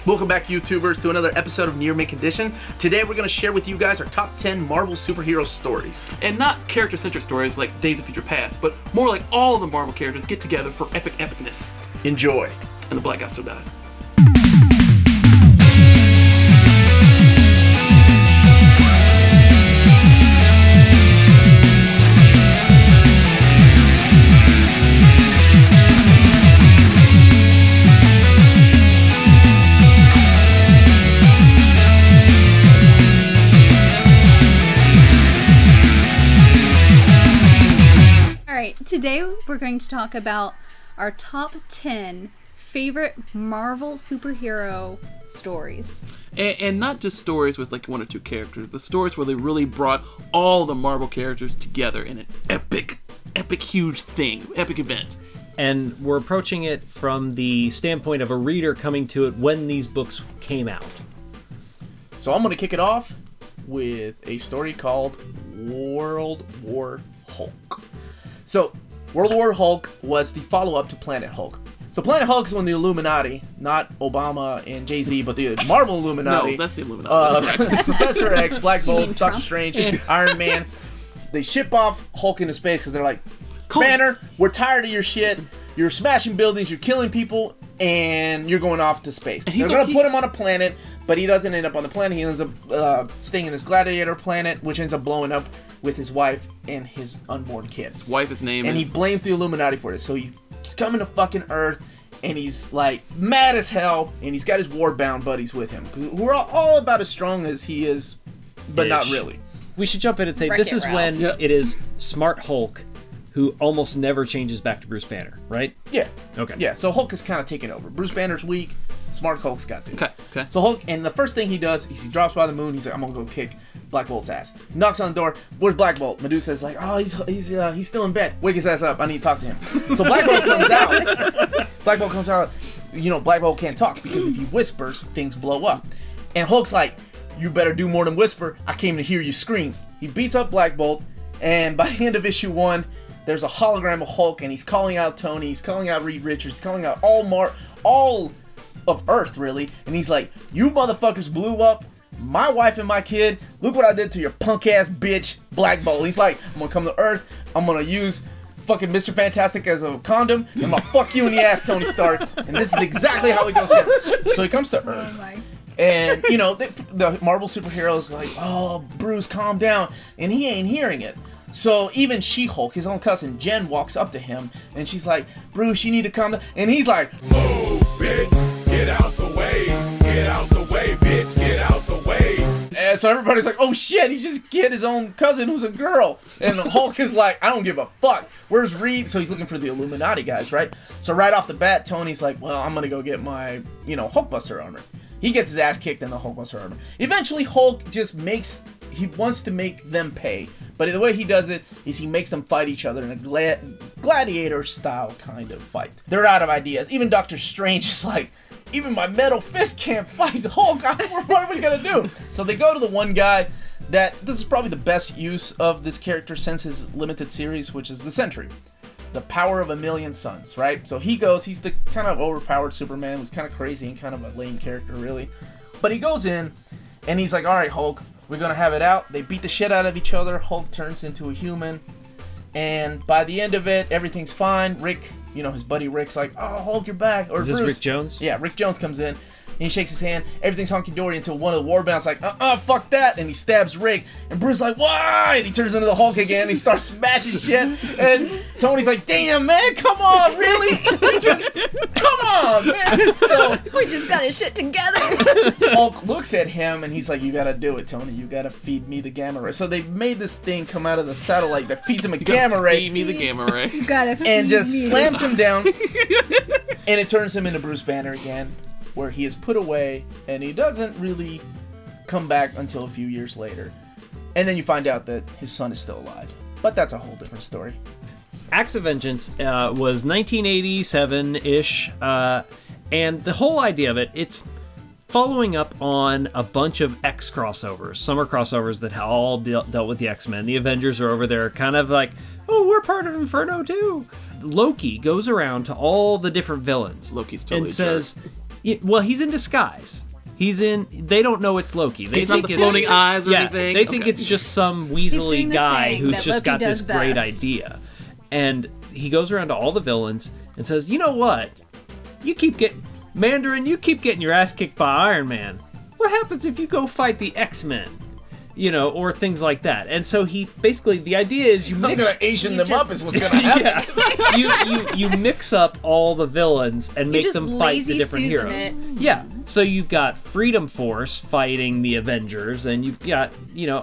Welcome back, YouTubers, to another episode of Near Mint Condition. Today we're going to share with you guys our top 10 Marvel superhero stories. And not character-centric stories like Days of Future Past, but more like all the Marvel characters get together for epic epicness. Enjoy. And the Black Guy still dies. Today we're going to talk about our top 10 favorite Marvel superhero stories. And not just stories with like one or two characters, the stories where they really brought all the Marvel characters together in an epic huge thing, epic event. And we're approaching it from the standpoint of a reader coming to it when these books came out. So I'm going to kick it off with a story called World War Hulk. So, World War Hulk was the follow-up to Planet Hulk. So Planet Hulk is when the Illuminati, not Obama and Jay-Z, but the Marvel Illuminati. No, that's the Illuminati. Professor X, Black Bolt, Doctor Trump? Strange, Iron Man. They ship off Hulk into space because they're like, Banner, we're tired of your shit. You're smashing buildings, you're killing people, and you're going off to space. They're going to put him on a planet, but he doesn't end up on the planet. He ends up staying in this gladiator planet, which ends up blowing up with his wife and his unborn kid. His wife's name and is... he blames the Illuminati for this. So he's coming to fucking Earth, and he's like mad as hell, and he's got his war-bound buddies with him, who are all about as strong as he is, but not really. We should jump in and say this is when it is Smart Hulk who almost never changes back to Bruce Banner, right? Yeah. Okay. Yeah, so Hulk is kind of taking over. Bruce Banner's weak. Smart Hulk's got this. Okay. So Hulk, and the first thing he does is he drops by the moon. He's like, I'm gonna go kick Black Bolt's ass. He knocks on the door. Where's Black Bolt? Medusa's like, oh, he's still in bed. Wake his ass up. I need to talk to him. So Black Bolt comes out. Black Bolt comes out. You know, Black Bolt can't talk because if he whispers, things blow up. And Hulk's like, you better do more than whisper. I came to hear you scream. He beats up Black Bolt, and by the end of issue 1, there's a hologram of Hulk, and he's calling out Tony, he's calling out Reed Richards, he's calling out all of Earth, really. And he's like, you motherfuckers blew up my wife and my kid. Look what I did to your punk-ass bitch, Black Bolt. He's like, I'm gonna come to Earth, I'm gonna use fucking Mr. Fantastic as a condom, and I'm gonna fuck you in the ass, Tony Stark. And this is exactly how it goes down. So he comes to Earth. And, you know, the Marvel superheroes like, oh, Bruce, calm down. And he ain't hearing it. So even She-Hulk, his own cousin, Jen, walks up to him, and she's like, Bruce, you need to calm down. And he's like, move, bitch, get out the way. Get out the way, bitch, get out the way. And so everybody's like, oh shit, he just hit his own cousin who's a girl. And the Hulk is like, I don't give a fuck. Where's Reed? So he's looking for the Illuminati guys, right? So right off the bat, Tony's like, well, I'm gonna go get my, Hulkbuster armor. He gets his ass kicked in the Hulkbuster armor. Eventually, Hulk just he wants to make them pay. But the way he does it is he makes them fight each other in a gladiator-style kind of fight. They're out of ideas. Even Doctor Strange is like, even my metal fist can't fight Hulk. What are we gonna do? So they go to the one guy this is probably the best use of this character since his limited series, which is the Sentry. The power of a million suns, right? So he goes, he's the kind of overpowered Superman who's kind of crazy and kind of a lame character, really. But he goes in, and he's like, all right, Hulk, we're going to have it out. They beat the shit out of each other. Hulk turns into a human. And by the end of it, everything's fine. Rick, his buddy Rick's like, oh, Hulk, you're back. Or is this Bruce. Rick Jones? Yeah, Rick Jones comes in. And he shakes his hand. Everything's honky-dory until one of the Warbound's like, fuck that. And he stabs Rick. And Bruce's like, why? And he turns into the Hulk again. And he starts smashing shit. And Tony's like, damn, man, come on, really? Come on, man. So We just got his shit together. Hulk looks at him and he's like, you gotta do it, Tony. You gotta feed me the gamma ray. So they made this thing come out of the satellite that feeds him a gamma ray. Feed me the gamma ray. You gotta feed And just me. slams him down. And it turns him into Bruce Banner again, where he is put away, and he doesn't really come back until a few years later. And then you find out that his son is still alive. But that's a whole different story. Acts of Vengeance was 1987-ish, and the whole idea of it's following up on a bunch of X crossovers, summer crossovers that all dealt with the X-Men. The Avengers are over there kind of like, oh, we're part of Inferno too. Loki goes around to all the different villains Loki's totally and says, Well, he's in disguise. They don't know it's Loki. They He's not think the it's- floating eyes or yeah, anything? they think Okay. it's just some doing weaselly the guy thing who's that just Loki got this does great best. idea. And he goes around to all the villains and says, you know what? Mandarin, you keep getting your ass kicked by Iron Man. What happens if you go fight the X-Men? Or things like that. And so he basically, the idea is you I'm mix... gonna Asian you them just- up is what's gonna happen. Yeah. you mix up all the villains and make just them fight the lazy different Susan heroes. it. Yeah. So you've got Freedom Force fighting the Avengers, and you've got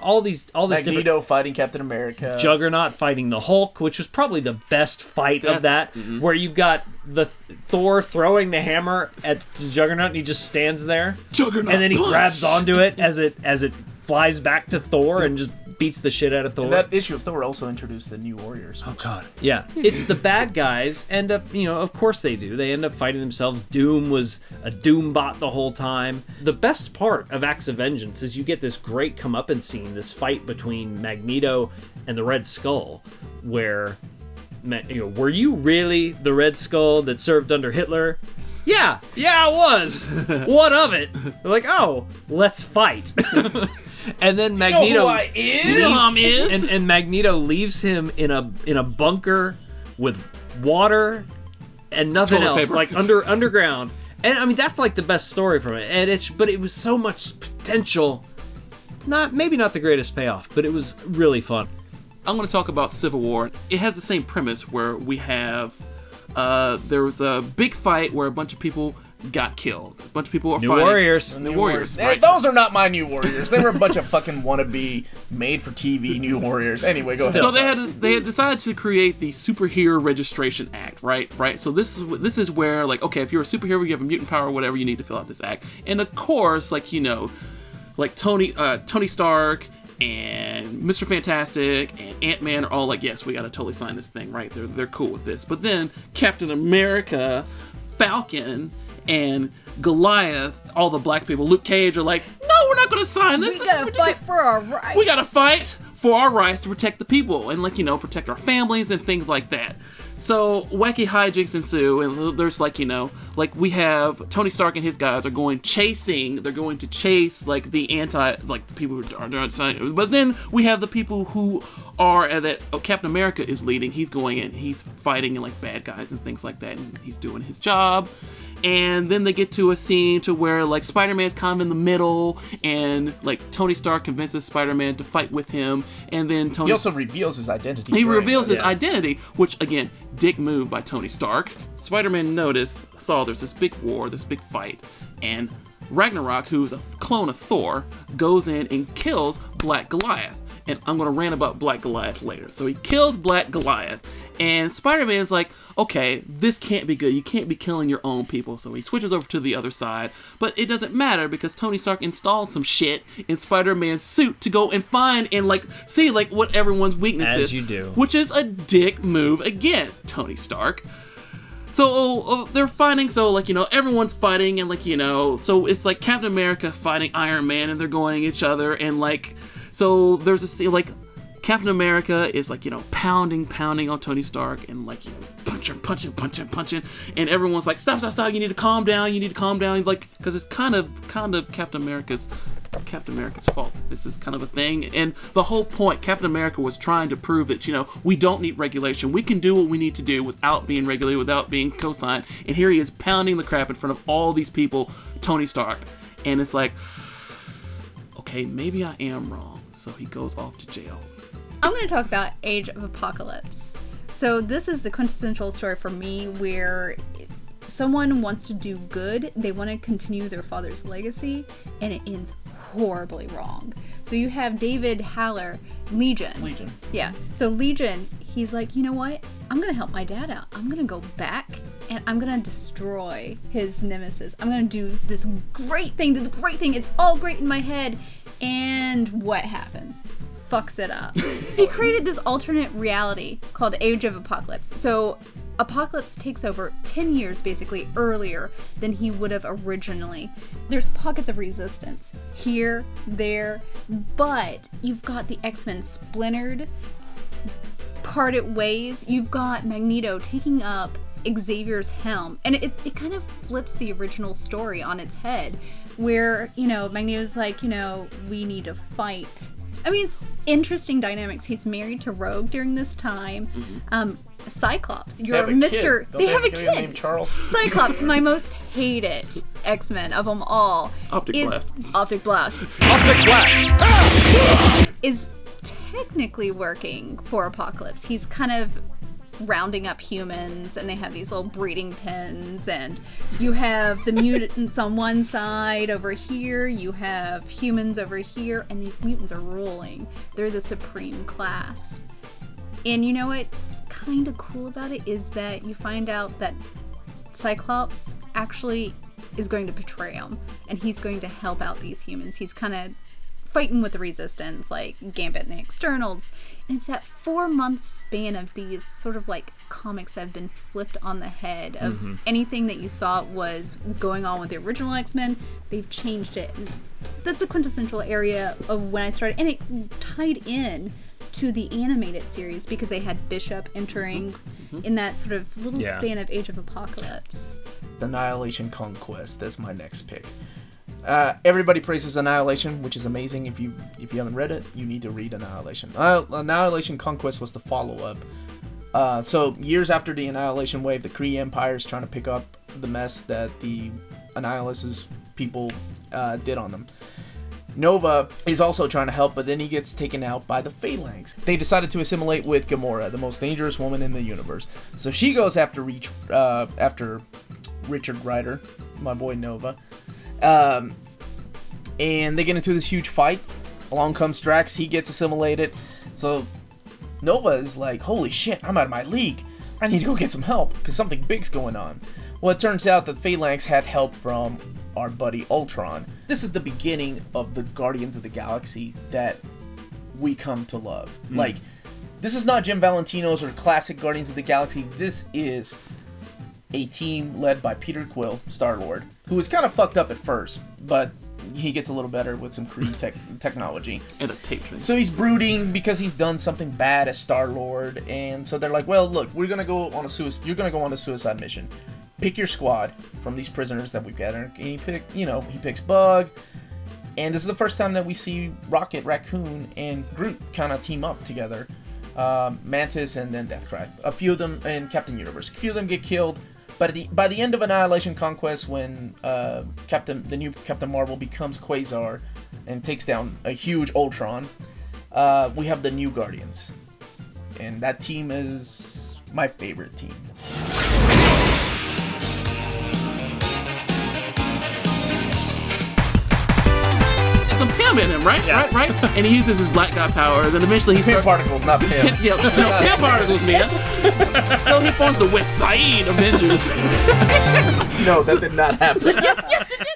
all these different Magneto fighting Captain America. Juggernaut fighting the Hulk, which was probably the best fight of that, where you've got the Thor throwing the hammer at the Juggernaut, and he just stands there, Juggernaut and then he punch! grabs onto it as it flies back to Thor and just beats the shit out of Thor. And that issue of Thor also introduced the New Warriors. Oh God! Yeah, it's the bad guys end up, of course they do. They end up fighting themselves. Doom was a Doom bot the whole time. The best part of Acts of Vengeance is you get this great comeuppance scene, this fight between Magneto and the Red Skull, where, were you really the Red Skull that served under Hitler? Yeah, I was. What of it? They're like, oh, let's fight. And then Magneto, You know who I is? Mom is. and Magneto leaves him in a bunker with water and nothing Toilet else, paper. like underground. And I mean, that's like the best story from it. And but it was so much potential. Maybe not the greatest payoff, but it was really fun. I'm going to talk about Civil War. It has the same premise where we have there was a big fight where a bunch of people got killed. A bunch of people are New fighting. Warriors. New Warriors. Eh, Right. Those are not my New Warriors. They were a bunch of fucking wannabe, made-for-TV New Warriors. Anyway, go ahead. So they had decided to create the Superhero Registration Act, right? So this is where, like, okay, if you're a superhero, you have a mutant power, whatever, you need to fill out this act. And of course, like Tony Stark and Mr. Fantastic and Ant-Man are all like, yes, we gotta totally sign this thing, right? They're cool with this. But then Captain America, Falcon, and Goliath, all the black people, Luke Cage, are like, no, we're not gonna sign this. We This is gotta ridiculous. fight for our rights. We gotta fight for our rights to protect the people and, like, protect our families and things like that. So wacky hijinks ensue, and there's we have Tony Stark and his guys are going to chase like the people who are not signing. But then we have the people who are that Captain America is leading. He's going in, he's fighting like bad guys and things like that, and he's doing his job. And then they get to a scene to where like Spider-Man's kind of in the middle, and like Tony Stark convinces Spider-Man to fight with him, and then Tony He also reveals his identity. he during reveals this. his identity, which again, dick move by Tony Stark. Spider-Man saw there's this big war, this big fight, and Ragnarok, who's a clone of Thor, goes in and kills Black Goliath. And I'm going to rant about Black Goliath later. So he kills Black Goliath, and Spider-Man's like, okay, this can't be good. You can't be killing your own people. So he switches over to the other side. But it doesn't matter because Tony Stark installed some shit in Spider-Man's suit to go and find and see what everyone's weakness is. As you do. Which is a dick move again, Tony Stark. So they're fighting, so everyone's fighting, and so it's like Captain America fighting Iron Man, and they're going at each other, and so there's a scene Captain America is pounding on Tony Stark, and punching, and everyone's like, stop, you need to calm down, He's like, because it's kind of Captain America's fault. This is kind of a thing, and the whole point, Captain America was trying to prove that we don't need regulation. We can do what we need to do without being regulated, without being co-signed. And here he is pounding the crap in front of all these people, Tony Stark, and it's like, okay, maybe I am wrong. So he goes off to jail. I'm going to talk about Age of Apocalypse. So this is the quintessential story for me where someone wants to do good, they want to continue their father's legacy, and it ends horribly wrong. So you have David Haller, Legion. Yeah. So Legion, he's like, you know what? I'm going to help my dad out. I'm going to go back and I'm going to destroy his nemesis. I'm going to do this great thing. It's all great in my head. And what happens? Fucks it up. He created this alternate reality called Age of Apocalypse. So Apocalypse takes over 10 years basically earlier than he would have originally. There's pockets of resistance here, there, but you've got the X-Men splintered, parted ways. You've got Magneto taking up Xavier's helm, and it kind of flips the original story on its head, where, you know, Magneto's like, you know, we need to fight. I mean, it's interesting dynamics. He's married to Rogue during this time. Cyclops, you're Mr. They have a kid named Charles. Cyclops, my most hated X-Men of them all, Optic Blast. Optic Blast. Optic Blast! Is technically working for Apocalypse. He's kind of rounding up humans, and they have these little breeding pens, and you have the mutants on one side over here, you have humans over here, and these mutants are ruling. They're the supreme class. And you know what's kind of cool about it is that you find out that Cyclops actually is going to betray him, and he's going to help out these humans. He's kind of fighting with the resistance, like Gambit and the Externals. And it's that 4-month span of these sort of like comics that have been flipped on the head of anything that you thought was going on with the original X-Men. They've changed it. And that's a quintessential area of when I started, and it tied in to the animated series because they had Bishop entering in that sort of little span of Age of Apocalypse. Annihilation Conquest. That's my next pick. Everybody praises Annihilation, which is amazing. If you haven't read it, you need to read Annihilation. Annihilation Conquest was the follow-up. So years after the Annihilation Wave, the Kree Empire is trying to pick up the mess that the Annihilus people did on them. Nova is also trying to help, but then he gets taken out by the Phalanx. They decided to assimilate with Gamora, the most dangerous woman in the universe. So she goes after Richard Rider, my boy Nova. And they get into this huge fight. Along comes Drax, he gets assimilated. So Nova is like, holy shit, I'm out of my league. I need to go get some help, because something big's going on. Well, it turns out that Phalanx had help from our buddy Ultron. This is the beginning of the Guardians of the Galaxy that we come to love. Like, this is not Jim Valentino's or classic Guardians of the Galaxy. This is a team led by Peter Quill, Star-Lord, who was kind of fucked up at first, but he gets a little better with some Kree technology. And a tape train. So he's brooding because he's done something bad as Star-Lord, and so they're like, well, look, you're gonna go on a suicide mission. Pick your squad from these prisoners that we've got, and he picks Bug, and this is the first time that we see Rocket, Raccoon, and Groot kind of team up together. Mantis and then Deathcry. A few of them, and Captain Universe. A few of them get killed. But by the end of Annihilation Conquest, when the new Captain Marvel becomes Quasar and takes down a huge Ultron, we have the new Guardians. And that team is my favorite team. Some Pym in him, right? Yeah. Right? And he uses his black guy powers, and eventually he Pym starts... particles, not Pym. Pym particles, man. So he forms the West Side Avengers. No, that did not happen. Yes, it did.